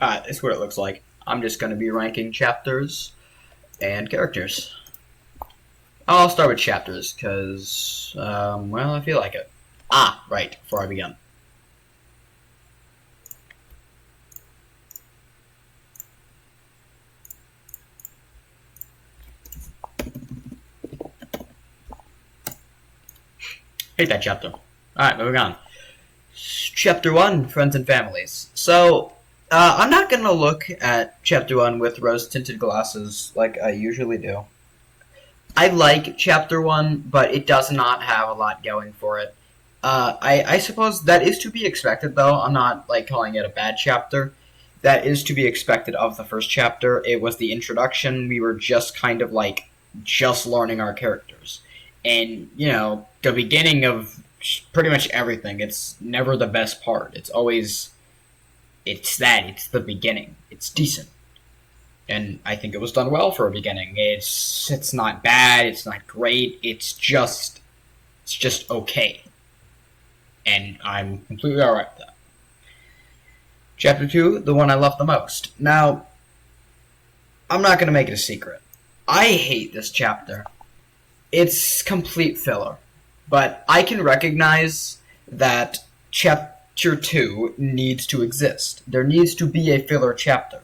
This is what it looks like. I'm just going to be ranking chapters and characters. I'll start with chapters, because, well, I feel like it. Right, before I begin. Hate that chapter. Alright, moving on. Chapter 1, Friends and Families. So, I'm not going to look at Chapter 1 with rose-tinted glasses like I usually do. I like Chapter 1, but it does not have a lot going for it. I suppose that is to be expected, though. I'm not, calling it a bad chapter. That is to be expected of the first chapter. It was the introduction. We were just kind of, just learning our characters. And, the beginning of pretty much everything, it's never the best part. It's always, it's the beginning. It's decent. And I think it was done well for a beginning. It's not bad, it's not great, it's just okay. And I'm completely alright with that. Chapter 2, the one I love the most. Now, I'm not going to make it a secret. I hate this chapter. It's complete filler. But I can recognize that Chapter 2 needs to exist. There needs to be a filler chapter.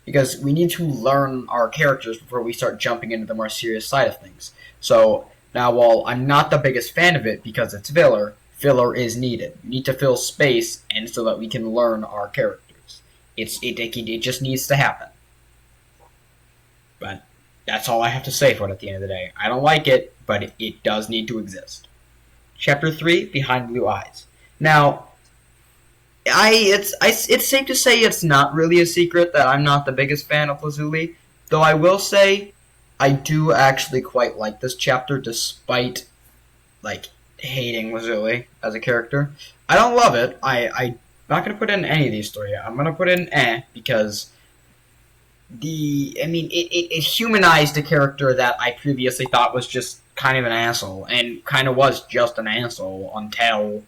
Because we need to learn our characters before we start jumping into the more serious side of things. So, now while I'm not the biggest fan of it because it's filler, filler is needed. We need to fill space and so that we can learn our characters. It just needs to happen. But that's all I have to say for it at the end of the day. I don't like it, but it does need to exist. Chapter 3, Behind Blue Eyes. Now, it's safe to say it's not really a secret that I'm not the biggest fan of Lazuli, though I will say I do actually quite like this chapter despite, hating Lazuli as a character. I don't love it. I'm not going to put in any of these three. I'm going to put in because it humanized a character that I previously thought was just kind of an asshole, and kind of was just an asshole until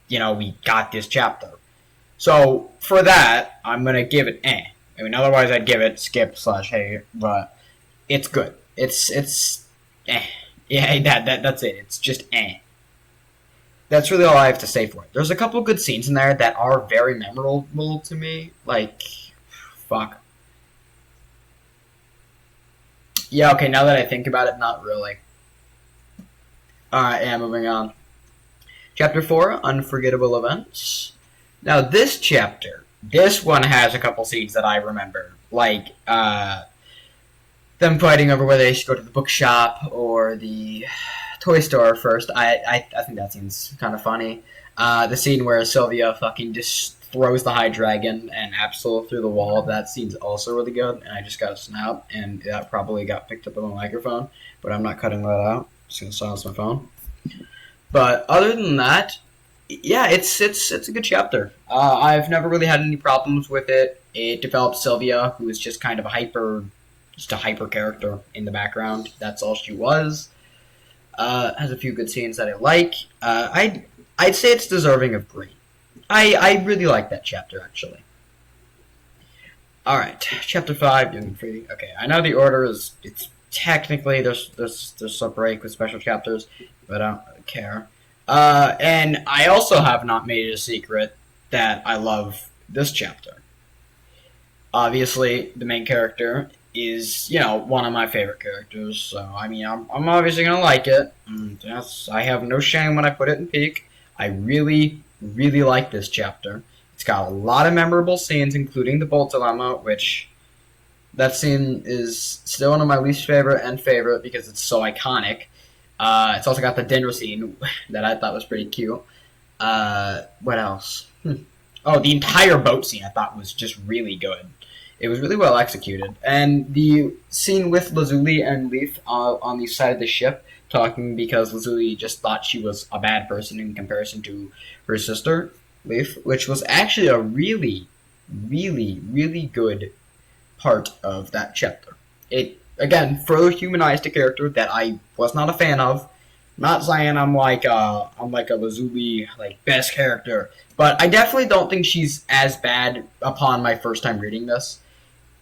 we got this chapter. So, for that, I'm going to give it otherwise I'd give it skip/hey, but it's good. It's Yeah, that's it. It's just That's really all I have to say for it. There's a couple good scenes in there that are very memorable to me. Fuck. Yeah, okay, now that I think about it, not really. Alright, moving on. Chapter 4, Unforgettable Events. Now, this one has a couple scenes that I remember. Them fighting over whether they should go to the bookshop or the toy store first. I think that scene's kind of funny. The scene where Sylvia fucking just throws the Hydreigon and Absol through the wall, that scene's also really good, and I just got a snap, and that probably got picked up on the microphone, but I'm not cutting that out. I'm just going to silence my phone. But other than that, yeah, it's a good chapter. I've never really had any problems with it. It developed Sylvia, who is just kind of a hyper character in the background. That's all she was. Has a few good scenes that I like. I'd say it's deserving of green. I really like that chapter, actually. Alright, chapter 5, Doom and Free. Okay, I know the order it's technically, there's a break with special chapters, but I don't care. And I also have not made it a secret that I love this chapter. Obviously, the main character is, one of my favorite characters, so, I'm obviously gonna like it. I have no shame when I put it in peak. I really, really like this chapter. It's got a lot of memorable scenes, including the Bolt Dilemma, which that scene is still one of my least favorite and favorite because it's so iconic. It's also got the dinner scene that I thought was pretty cute. What else? Oh, the entire boat scene I thought was just really good. It was really well executed. And the scene with Lazuli and Leaf on the side of the ship talking because Lazuli just thought she was a bad person in comparison to her sister, Leaf, which was actually a really, really, really good part of that chapter. It, again, further humanized a character that I was not a fan of, Not saying I'm like a Lazuli like best character, but I definitely don't think she's as bad upon my first time reading this.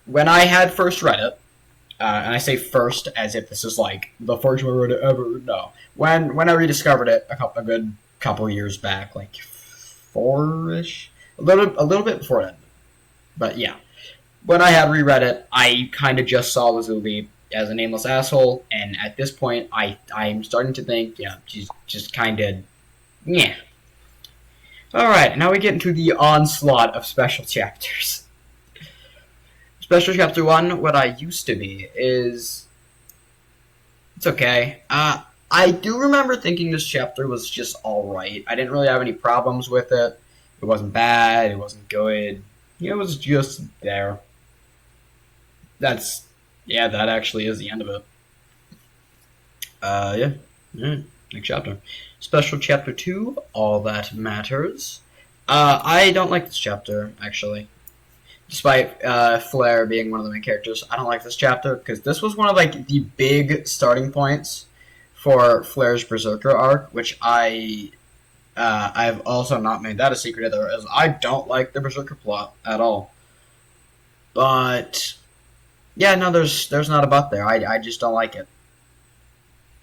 When I had first read it, and I say first as if this is like the first one I read it ever. No, when I rediscovered it a good couple years back, like four-ish, a little bit before then. But yeah, when I had reread it, I kind of just saw Lazuli as a nameless asshole, and at this point, I'm starting to think, yeah, she's just kind of, yeah. All right, now we get into the onslaught of special chapters. Special chapter 1, what I used to be, is it's okay. I do remember thinking this chapter was just alright. I didn't really have any problems with it. It wasn't bad, it wasn't good. It was just there. That actually is the end of it. Yeah. Next chapter. Special chapter 2, All That Matters. I don't like this chapter, actually. Despite Flare being one of the main characters, I don't like this chapter because this was one of like the big starting points for Flare's Berserker arc, which I've also not made that a secret either, as I don't like the Berserker plot at all. But yeah, no, there's not a but there. I just don't like it.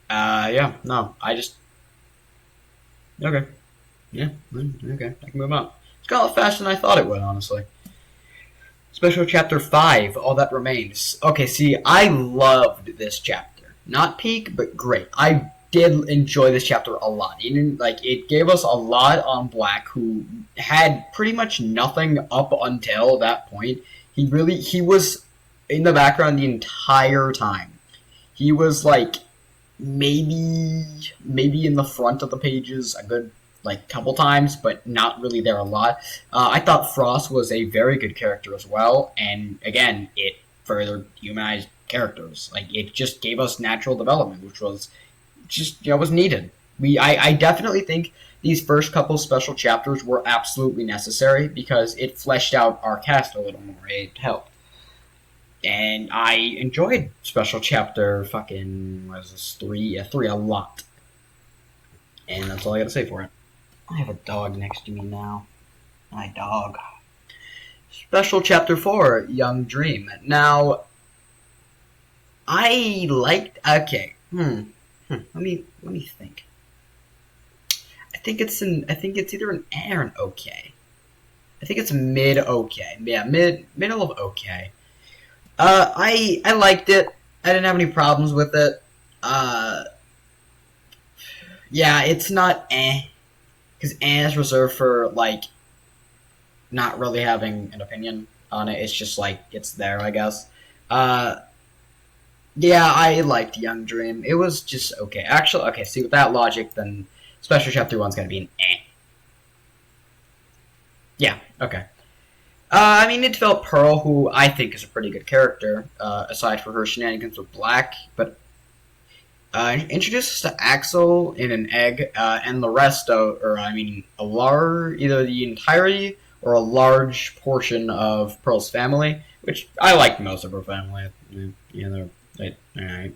Yeah, no, I just okay, yeah, okay, I can move on. It's gone a lot faster than I thought it would, honestly. Special chapter 5, All That Remains. Okay, see, I loved this chapter. Not peak, but great. I did enjoy this chapter a lot. It gave us a lot on Black, who had pretty much nothing up until that point. He was in the background the entire time. He was like maybe in the front of the pages a good like couple times, but not really there a lot. I thought Frost was a very good character as well, and again, it further humanized characters. Like it just gave us natural development, which was just was needed. I definitely think these first couple special chapters were absolutely necessary because it fleshed out our cast a little more. It helped. And I enjoyed special chapter fucking what is this 3? Yeah, 3 a lot. And that's all I gotta say for it. I have a dog next to me now. My dog. Special chapter 4, Young Dream. Now I liked okay. Let me think. I think it's either an A or an okay. I think it's mid okay. Yeah, middle of okay. I liked it. I didn't have any problems with it. Yeah, it's not because is reserved for like not really having an opinion on it. It's just like it's there, I guess. Yeah, I liked Young Dream. It was just okay. Actually, okay. See, with that logic, then Special Chapter 1's gonna be an eh. Yeah. Okay. I mean, it developed Pearl, who I think is a pretty good character, aside for her shenanigans with Black, but introduced us to Axel in an egg, and the rest of, either the entirety or a large portion of Pearl's family, which I like most of her family. Alright.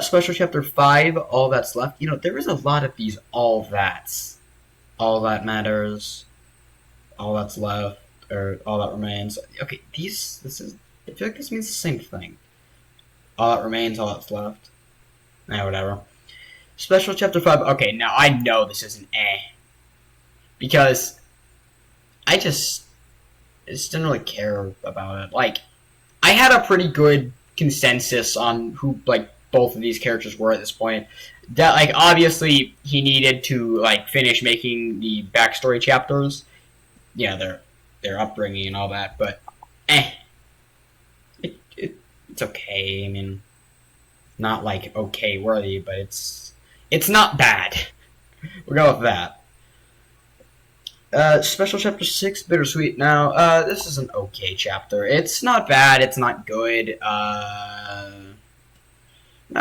Special Chapter 5, All That's Left. There is a lot of these all that's. All That Matters, All That's Left, or All That Remains. Okay, I feel like this means the same thing. All That Remains, All That's Left. Whatever. Special Chapter 5. Okay, now I know this is an eh. Because I just didn't really care about it. Like, I had a pretty good consensus on who, like, both of these characters were at this point. That, like, obviously, he needed to, like, finish making the backstory chapters. Yeah, their upbringing and all that, but, it's okay. I mean, not like okay worthy, but it's not bad. We'll go with that. Special Chapter 6, Bittersweet. Now, this is an okay chapter. It's not bad, it's not good. No,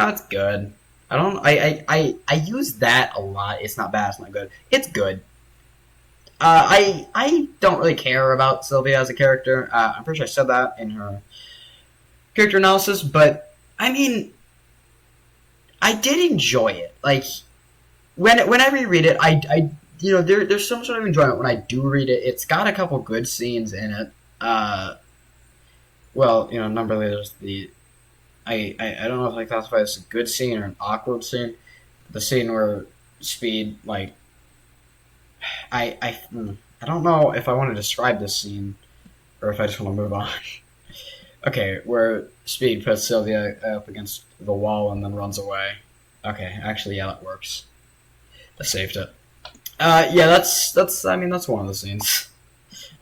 it's good. I use that a lot. It's not bad, it's not good. It's good. I don't really care about Sylvia as a character. I'm pretty sure I said that in her character analysis, but, I mean, I did enjoy it. Like when I reread it, I there's some sort of enjoyment when I do read it. It's got a couple good scenes in it. Well, number there's the I don't know if I classify this as a good scene or an awkward scene. The scene where Speed I don't know if I want to describe this scene or if I just want to move on. Okay, where Speed puts Sylvia up against the wall and then runs away. Okay, actually, yeah, that works. I saved it. Yeah, that's one of the scenes.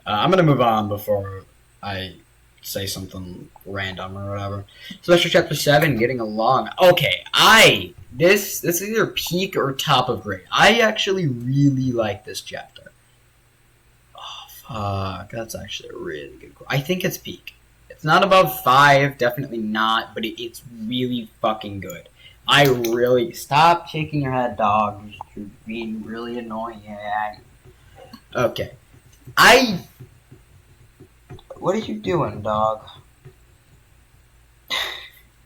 I'm gonna move on before I say something random or whatever. Special Chapter 7, Getting Along. Okay, this is either peak or top of grade. I actually really like this chapter. Oh, fuck, that's actually a really good quote. I think it's peak. It's not above 5, definitely not, but it's really fucking good. I really... Stop shaking your head, dog. You're being really annoying. Okay. What are you doing, dog?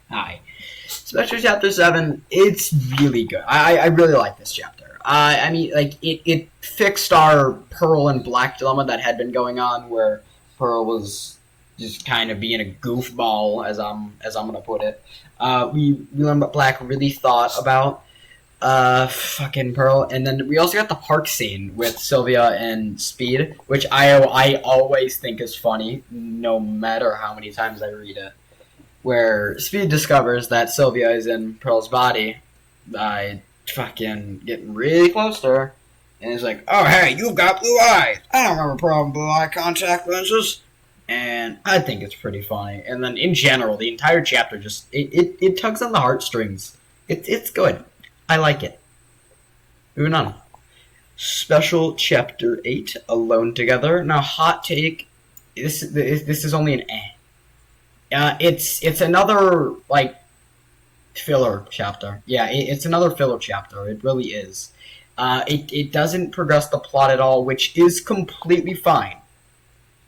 Hi. Special Chapter 7, it's really good. I really like this chapter. I mean, like, it fixed our Pearl and Black dilemma that had been going on, where Pearl was just kind of being a goofball, as I'm gonna put it. We learned what Black really thought about fucking Pearl, and then we also got the park scene with Sylvia and Speed, which I always think is funny, no matter how many times I read it. Where Speed discovers that Sylvia is in Pearl's body by fucking getting really close to her, and is like, "Oh hey, you've got blue eyes. I don't have a problem with blue eye contact lenses." And I think it's pretty funny. And then in general, the entire chapter just it tugs on the heartstrings. It's good. I like it. Moving on. Special Chapter 8, Alone Together. Now, hot take. This is only an eh. It's another like filler chapter. Yeah, it's another filler chapter. It really is. It doesn't progress the plot at all, which is completely fine.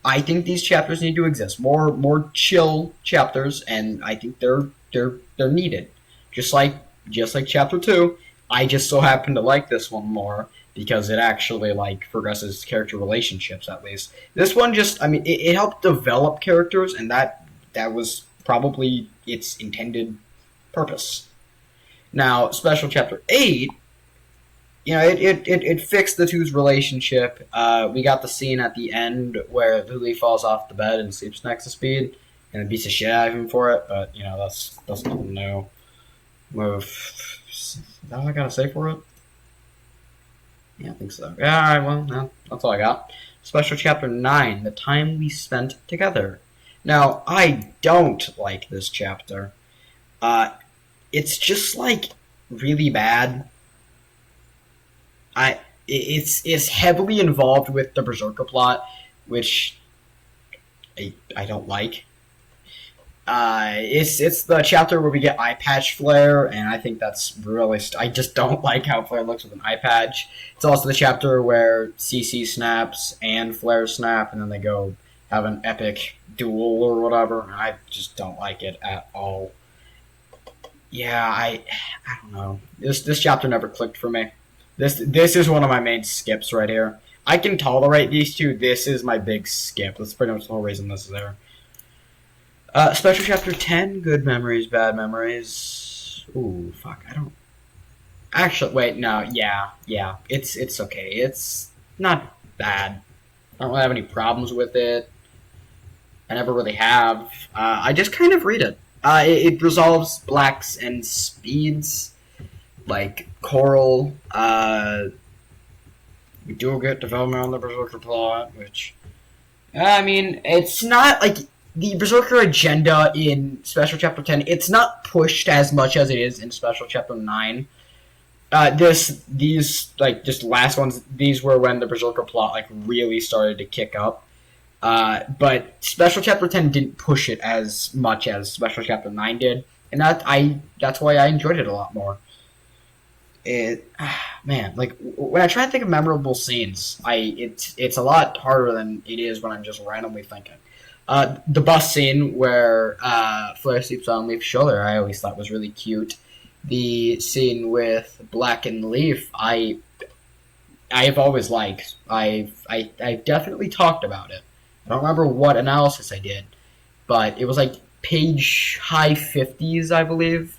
I think these chapters need to exist. More chill chapters, and I think they're needed. Just like chapter 2, I just so happen to like this one more because it actually like progresses character relationships at least. This one just it helped develop characters, and that was probably its intended purpose. Now, Special Chapter 8, it fixed the two's relationship. We got the scene at the end where Lily falls off the bed and sleeps next to Speed, and beats the shit out of him for it. But that's nothing new. Is that all I gotta say for it? Yeah, I think so. Yeah, alright, well, no, that's all I got. Special Chapter 9, The Time We Spent Together. Now, I don't like this chapter. It's just, like, really bad. It's heavily involved with the Berserker plot, which I don't like. It's the chapter where we get eye patch Flare, and I think that's really I just don't like how Flare looks with an eye patch. It's also the chapter where CC snaps and Flare snap, and then they go have an epic duel or whatever. I just don't like it at all. Yeah, I don't know. This chapter never clicked for me. This is one of my main skips right here. I can tolerate these two. This is my big skip. That's pretty much the whole reason this is there. Special Chapter 10, Good Memories, Bad Memories. Ooh, fuck, I don't... Actually, wait, no, yeah, it's okay. It's not bad. I don't really have any problems with it. I never really have. I just kind of read it. It resolves Black's and Speed's, like, Coral. We do get development on the Berserker plot, which... it's not, like... The Berserker agenda in Special Chapter 10, it's not pushed as much as it is in Special Chapter 9. These, like, just last ones, these were when the Berserker plot, like, really started to kick up. But Special Chapter 10 didn't push it as much as Special Chapter 9 did. And that's why I enjoyed it a lot more. Man, like, when I try to think of memorable scenes, it's a lot harder than it is when I'm just randomly thinking. The bus scene where Flare sleeps on Leaf's shoulder, I always thought was really cute. the scene with Black and Leaf, I've always liked. I've definitely talked about it. I don't remember what analysis I did, but it was like page high 50s, I believe,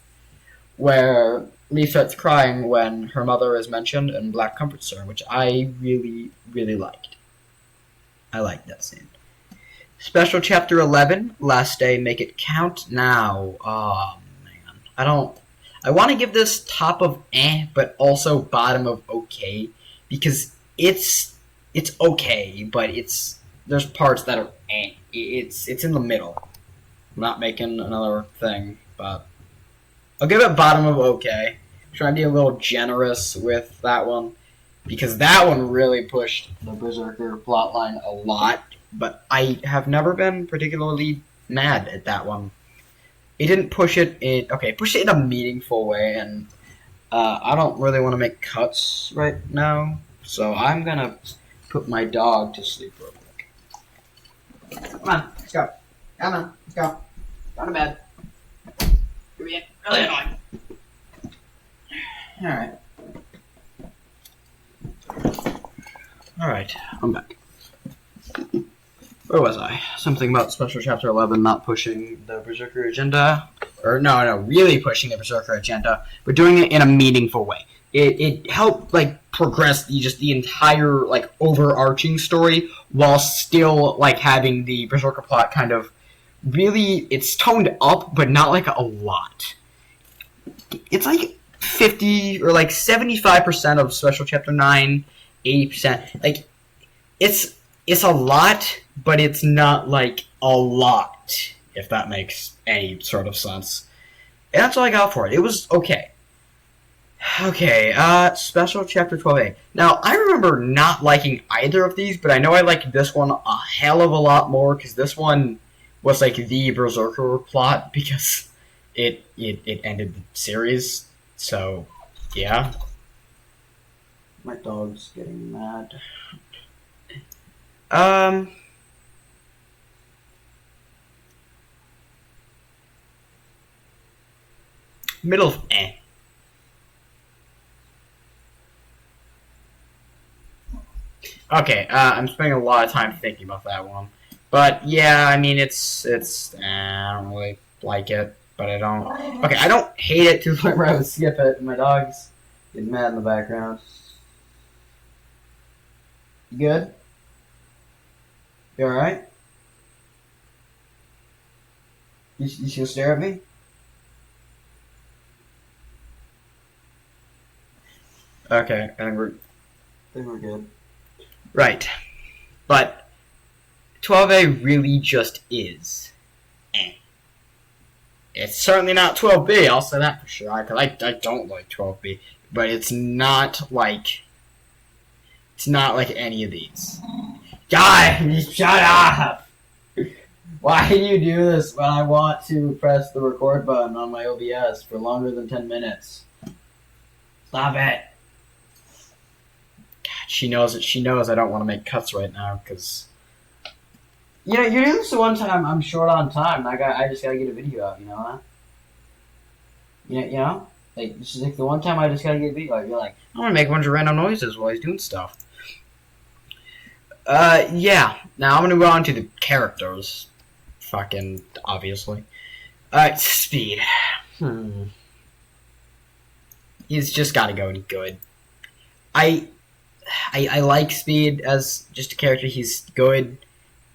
where Leaf starts crying when her mother is mentioned and Black comforts her, which I really, really liked. I liked that scene. Special Chapter 11, Last Day, Make It Count Now. Oh, man. I want to give this top of but also bottom of okay, because it's okay, but there's parts that are It's in the middle. I'm not making another thing, but I'll give it bottom of okay. I'm trying to be a little generous with that one, because that one really pushed the Berserker plotline a lot, but I have never been particularly mad at that one. It didn't push it pushed it in a meaningful way, and I don't really want to make cuts right now, so I'm gonna put my dog to sleep real quick. Come on, let's go. Come on, let's go. Go to bed. You're being really annoying. Alright, I'm back. Where was I? Something about Special Chapter 11 not pushing the Berserker agenda. Or, no, really pushing the Berserker agenda, but doing it in a meaningful way. It helped, progress the entire, overarching story, while still, having the Berserker plot kind of really, it's toned up, but not, a lot. It's, 50, or, 75% of Special Chapter 9, 80%. It's a lot, but it's not, a lot, if that makes any sort of sense. And that's all I got for it. It was okay. Okay, Special Chapter 12a. Now, I remember not liking either of these, but I know I liked this one a hell of a lot more, because this one was, the Berserker plot, because it ended the series. So, yeah. My dog's getting mad. Middle of Okay, I'm spending a lot of time thinking about that one. But, yeah, I mean, I don't really like it, but I don't... Okay, I don't hate it to the point where I would skip it, and my dog's getting mad in the background. You good? You alright? You still stare at me? Okay, I think we're good. Right. But 12A really just is. It's certainly not 12B, I'll say that for sure. I don't like 12B. But it's not like any of these. God, shut up! Why do you do this when I want to press the record button on my OBS for longer than 10 minutes? Stop it. God, she knows it. She knows I don't want to make cuts right now, because... You know, you're this the one time I'm short on time, and I just gotta get a video out, you know that? You know? This is the one time I just gotta get a video out. You're like, I'm gonna make a bunch of random noises while he's doing stuff. Yeah. Now I'm gonna go on to the characters. Fucking, obviously. Speed. He's just gotta go good. I like Speed as just a character. He's good.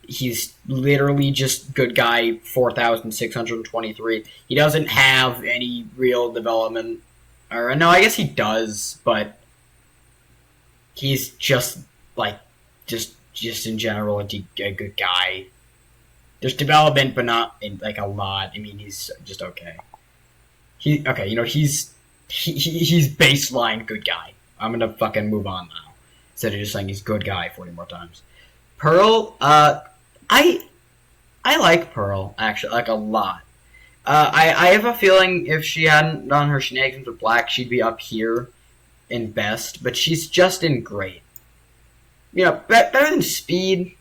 He's literally just good guy 4,623. He doesn't have any real development. Or, no, I guess he does, but he's just, just in general a good guy. There's development, but not in, a lot. I mean, he's just okay. He's baseline good guy. I'm gonna fucking move on now. Instead of just saying he's good guy 40 more times. Pearl, I like Pearl, actually, a lot. I have a feeling if she hadn't done her shenanigans with Black, she'd be up here in best, but she's just in great. You know, better than Speed,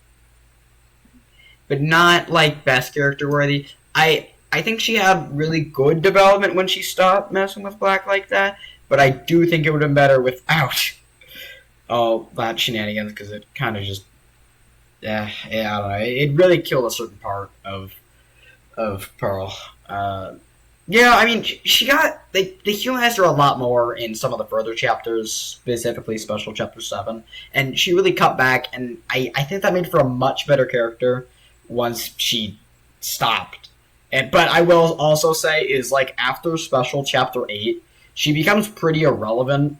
but not, best character worthy. I I think she had really good development when she stopped messing with Black like that, but I do think it would have been better without all that shenanigans, because it kind of just, yeah, I don't know. It really killed a certain part of Pearl. Yeah, I mean, she got they humanized her a lot more in some of the further chapters, specifically Special Chapter 7, and she really cut back, and I think that made for a much better character once she stopped. But I will also say is, like, after Special Chapter 8, she becomes pretty irrelevant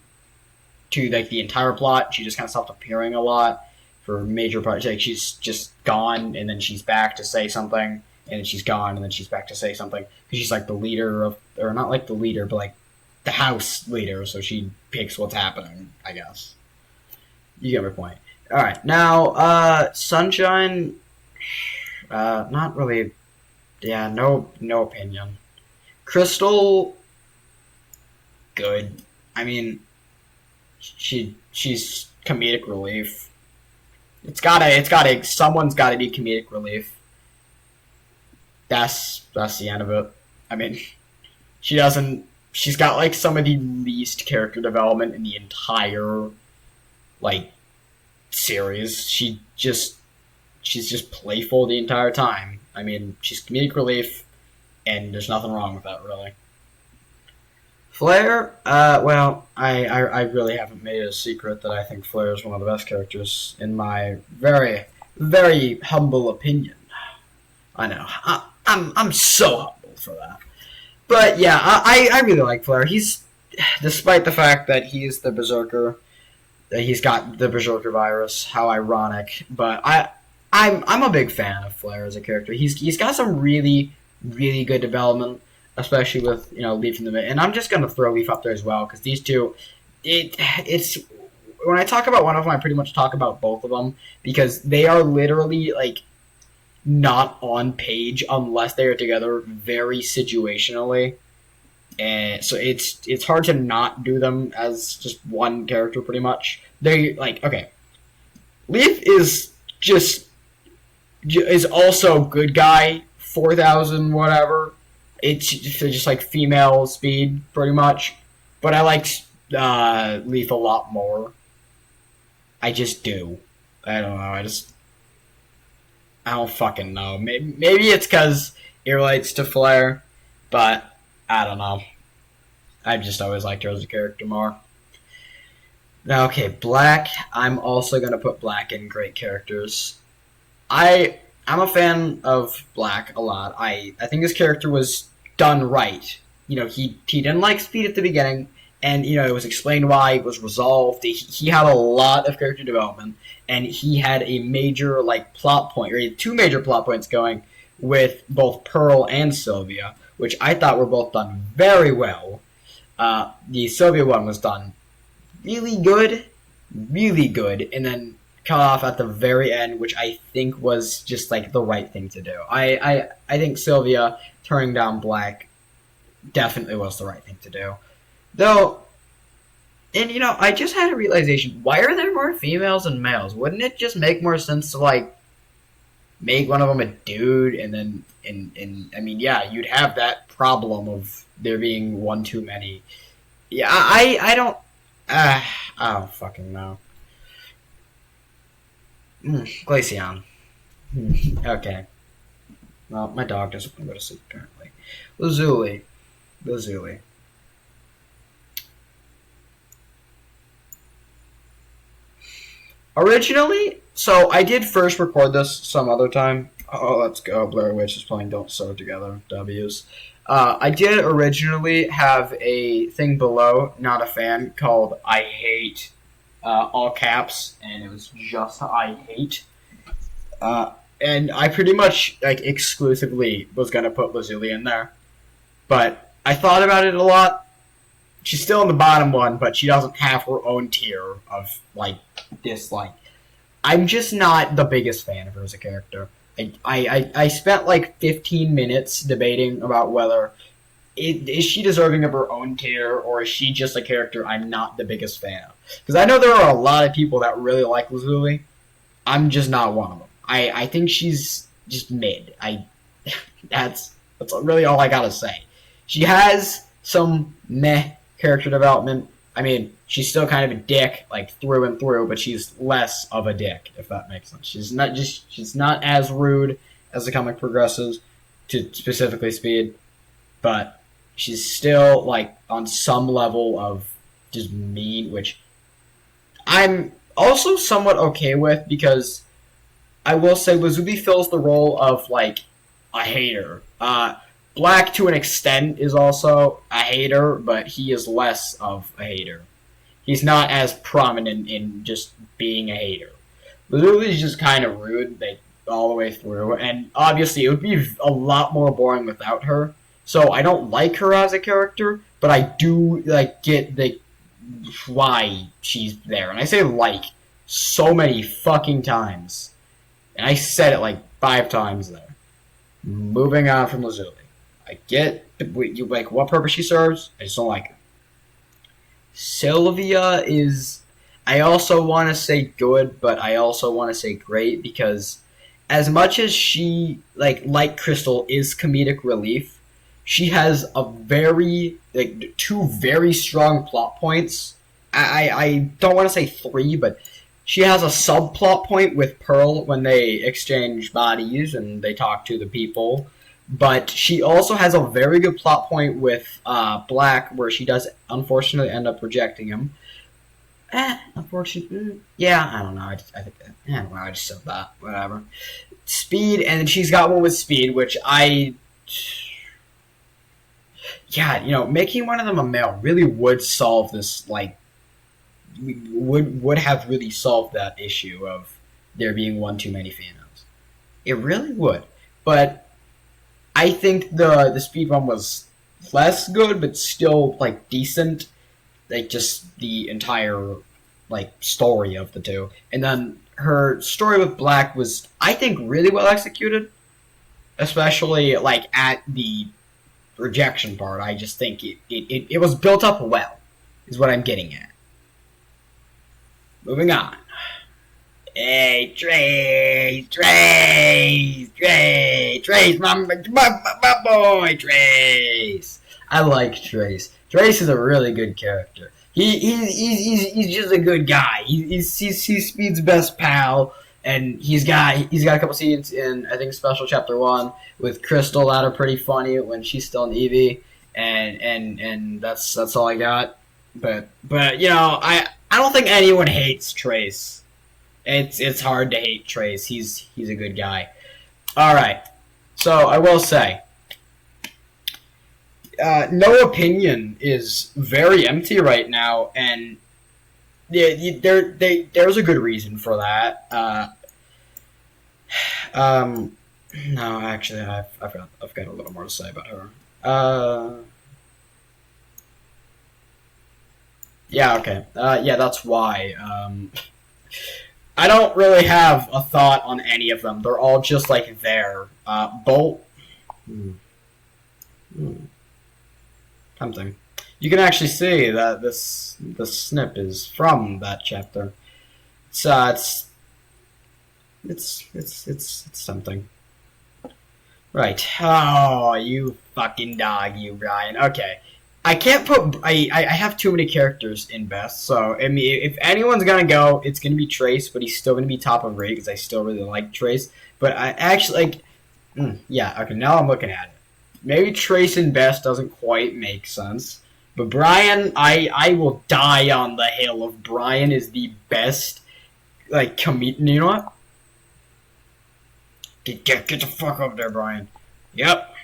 to, like, the entire plot. She just kind of stopped appearing a lot for major parts. Like, she's just gone, and then she's back to say something, and then she's gone, and then she's back to say something. Because she's like the leader of, or not like the leader, but like the house leader, so she picks what's happening, I guess. You get my point. Alright, now, Sunshine, not really, yeah, no opinion. Crystal, good. I mean, she's comedic relief. Someone's gotta be comedic relief. That's the end of it. I mean, she's got, like, some of the least character development in the entire, like, series. She's just playful the entire time. I mean, she's comedic relief, and there's nothing wrong with that, really. Flare, well, I really haven't made it a secret that I think Flare is one of the best characters, in my very, very humble opinion. I know. I'm so humble for that. But yeah, I really like Flare. Despite the fact that he's the Berserker, that he's got the Berserker virus, how ironic. But I'm a big fan of Flare as a character. He's got some really, really good development, especially with, Leaf in the mid. And I'm just gonna throw Leaf up there as well, because these two, it's when I talk about one of them, I pretty much talk about both of them, because they are literally, like, not on page unless they are together very situationally, and so it's hard to not do them as just one character. Pretty much, they, like, okay, Leaf is also good guy 4,000 whatever. It's just like female speed pretty much, but I like Leaf a lot more. I just do. I don't know. I don't fucking know. Maybe it's because it relates to Flare, but I don't know. I've just always liked her as a character more. Now, okay, Black. I'm also gonna put Black in great characters. I'm a fan of Black a lot. I think his character was done right. He didn't like speed at the beginning, and it was explained why. It was resolved. He had a lot of character development, and he had a major, like, plot point, or he had two major plot points going with both Pearl and Sylvia, which I thought were both done very well. The Sylvia one was done really good, and then cut off at the very end, which I think was just, like, the right thing to do. I think Sylvia turning down Black definitely was the right thing to do. Though, and I just had a realization, why are there more females than males? Wouldn't it just make more sense to, like, make one of them a dude, and then, I mean, yeah, you'd have that problem of there being one too many. Yeah, I don't fucking know. Glaceon. Okay. Well, my dog doesn't want to go to sleep, apparently. Lazuli. Originally, so I did first record this some other time. Oh, let's go. Blair Witch is playing Don't Sew Together. W's. I did originally have a thing below, not a fan, called I Hate, all caps, and it was just I Hate. And I pretty much, like, exclusively was going to put Lazuli in there. But I thought about it a lot. She's still in the bottom one, but she doesn't have her own tier of, like, dislike. I'm just not the biggest fan of her as a character. I spent, like, 15 minutes debating about whether is she deserving of her own tier, or is she just a character I'm not the biggest fan of. Because I know there are a lot of people that really like Lazuli. I'm just not one of them. I think she's just mid. That's That's really all I gotta say. She has some meh character development. I mean, she's still kind of a dick, like through and through, but she's less of a dick, if that makes sense. She's not as rude as the comic progresses, to specifically Speed, but she's still like on some level of just mean, which I'm also somewhat okay with because I will say Lazubi fills the role of like a hater. Black to an extent is also a hater, but he is less of a hater. He's not as prominent in just being a hater. Lazubi is just kind of rude, like all the way through, and obviously it would be a lot more boring without her. So I don't like her as a character, but I do like get the why she's there, and I say like so many fucking times, and I said it like 5 times there. Moving on from Lazuli, I get you like what purpose she serves. I just don't like her. Sylvia is. I also want to say good, but I also want to say great because as much as she like Crystal is comedic relief, she has a very like 2 very strong plot points. I don't want to say 3, but she has a subplot point with Pearl when they exchange bodies and they talk to the people. But she also has a very good plot point with Black, where she does unfortunately end up rejecting him. Unfortunately, yeah, I don't know. I think that, I don't know. I just said that. Whatever. Speed, and she's got one with Speed, which yeah, making one of them a male really would solve this. Like, would have really solved that issue of there being one too many females. It really would, but I think the Speed one was less good, but still like decent. Like just the entire like story of the two, and then her story with Black was, I think, really well executed, especially like at the rejection part. I just think it was built up well, is what I'm getting at. Moving on. Hey, Trace, my boy, Trace. I like Trace. Trace is a really good character. He's just a good guy. He's Speed's best pal, and he's got a couple scenes in, I think, Special Chapter 1 with Crystal that are pretty funny when she's still in Eevee, and that's all I got. But I don't think anyone hates Trace. It's hard to hate Trace. He's a good guy. All right. So I will say, No Opinion is very empty right now, and there's a good reason for that. No, actually, I've got a little more to say about her. Yeah, okay. Yeah, that's why. I don't really have a thought on any of them. They're all just like there. Bolt. Something. You can actually see that the snip is from that chapter. It's something. Right. Oh, you fucking dog, you Brian. Okay. I can't put. I have too many characters in best, so I mean, if anyone's gonna go, it's gonna be Trace, but he's still gonna be top of rate because I still really like Trace. But I actually like. Yeah. Okay. Now I'm looking at it. Maybe Trace in best doesn't quite make sense, but Brian, I will die on the hill of Brian is the best. Like comedian. You know what? Get the fuck up there, Brian. Yep.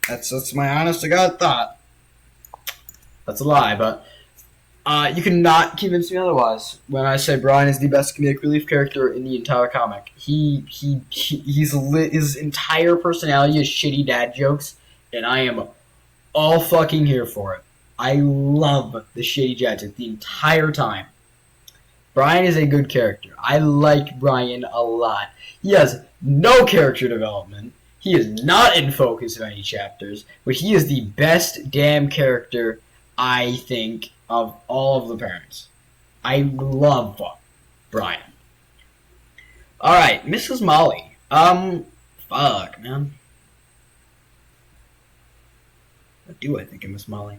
That's my honest to God thought. That's a lie, but you cannot convince me otherwise when I say Brian is the best comedic relief character in the entire comic. He's lit. His entire personality is shitty dad jokes, and I am all fucking here for it. I love the shitty dad jokes the entire time. Brian is a good character. I like Brian a lot. He has no character development. He is not in focus of any chapters, but he is the best damn character, I think, of all of the parents. I love Brian. Alright, Mrs. Molly. Fuck, man. do I think of Miss Molly?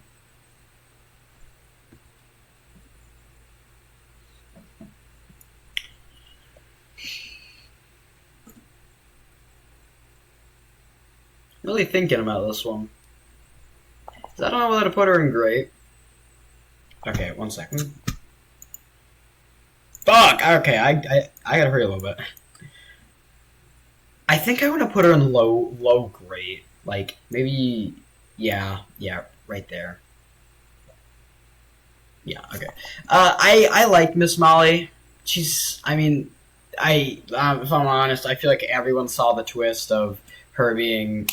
Really thinking about this one. I don't know whether to put her in great. Okay, 1 second. Fuck! Okay, I gotta hurry a little bit. I think I want to put her in low great. Like, maybe... Yeah, right there. Yeah, okay. I like Miss Molly. She's... I mean, if I'm honest, I feel like everyone saw the twist of her being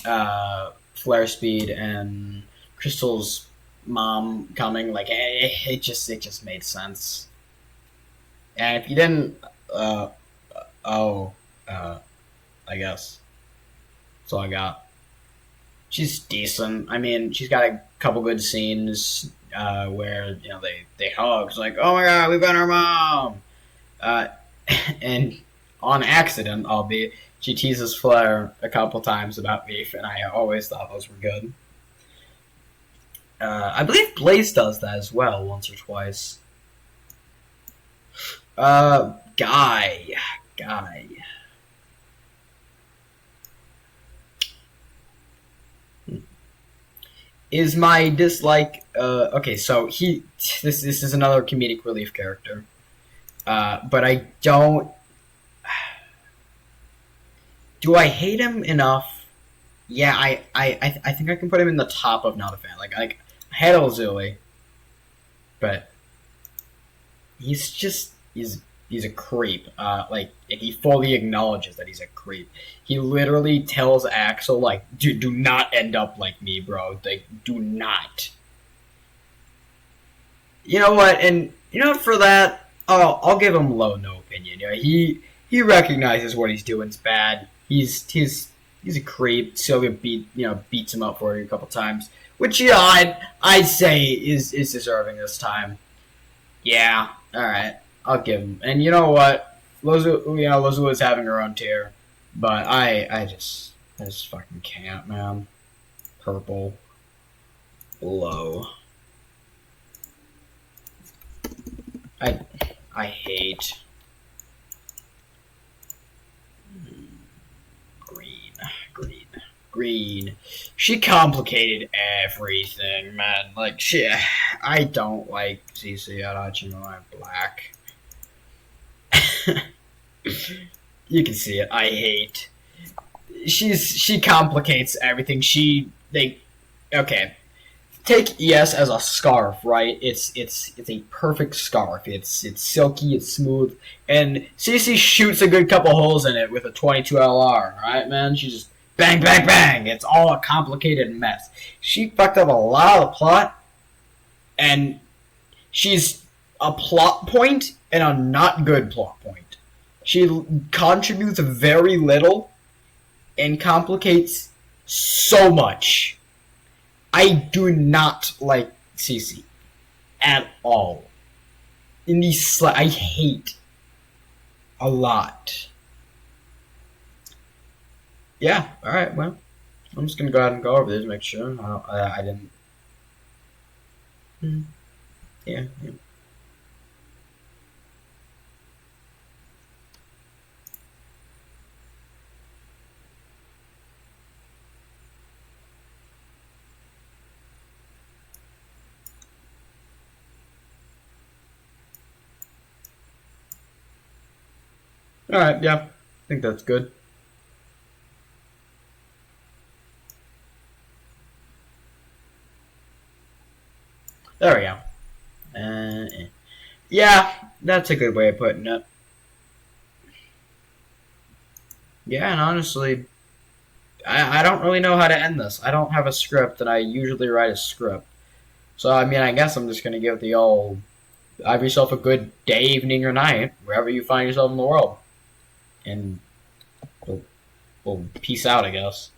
Flare Speed and Crystal's mom coming. Like, it just made sense. And if you didn't, I guess that's all I got. She's decent. I mean, she's got a couple good scenes where they hug. It's like, oh my god, we got our mom, and on accident, albeit, she teases Flare a couple times about beef, and I always thought those were good. I believe Blaze does that as well, once or twice. Guy. Is my dislike okay, so this is another comedic relief character. But I don't... Do I hate him enough? Yeah, I think I can put him in the top of not a fan. Like I hate Ozuli, but he's a creep. Like he fully acknowledges that he's a creep. He literally tells Axel, like, dude, do not end up like me, bro. Like, do not. You know what? And for that, I'll give him low no opinion. He recognizes what he's doing is bad. He's a creep. Sylvia beats him up for it a couple times, which I'd say is deserving this time. Yeah, all right. I'll give him. And you know what? Lozula is having her own tier, but I just fucking can't, man. Purple. Low. I hate green. She complicated everything, man. Like I don't like CC Arachino black. You can see it. I hate. She complicates everything. Okay. Take ES as a scarf, right? It's a perfect scarf. It's silky, it's smooth, and CC shoots a good couple holes in it with a 22 LR, right, man? She just bang, bang, bang. It's all a complicated mess. She fucked up a lot of the plot, and she's a plot point and a not good plot point. She contributes very little and complicates so much. I do not like CC at all. In these, I hate a lot. Yeah. All right. Well, I'm just gonna go ahead and go over this, make sure I didn't. Yeah. Alright, yeah. I think that's good. There we go. Yeah, that's a good way of putting it. Yeah, and honestly, I don't really know how to end this. I don't have a script, and I usually write a script. So, I mean, I guess I'm just going to give the old, have yourself a good day, evening, or night, wherever you find yourself in the world. And we'll peace out, I guess.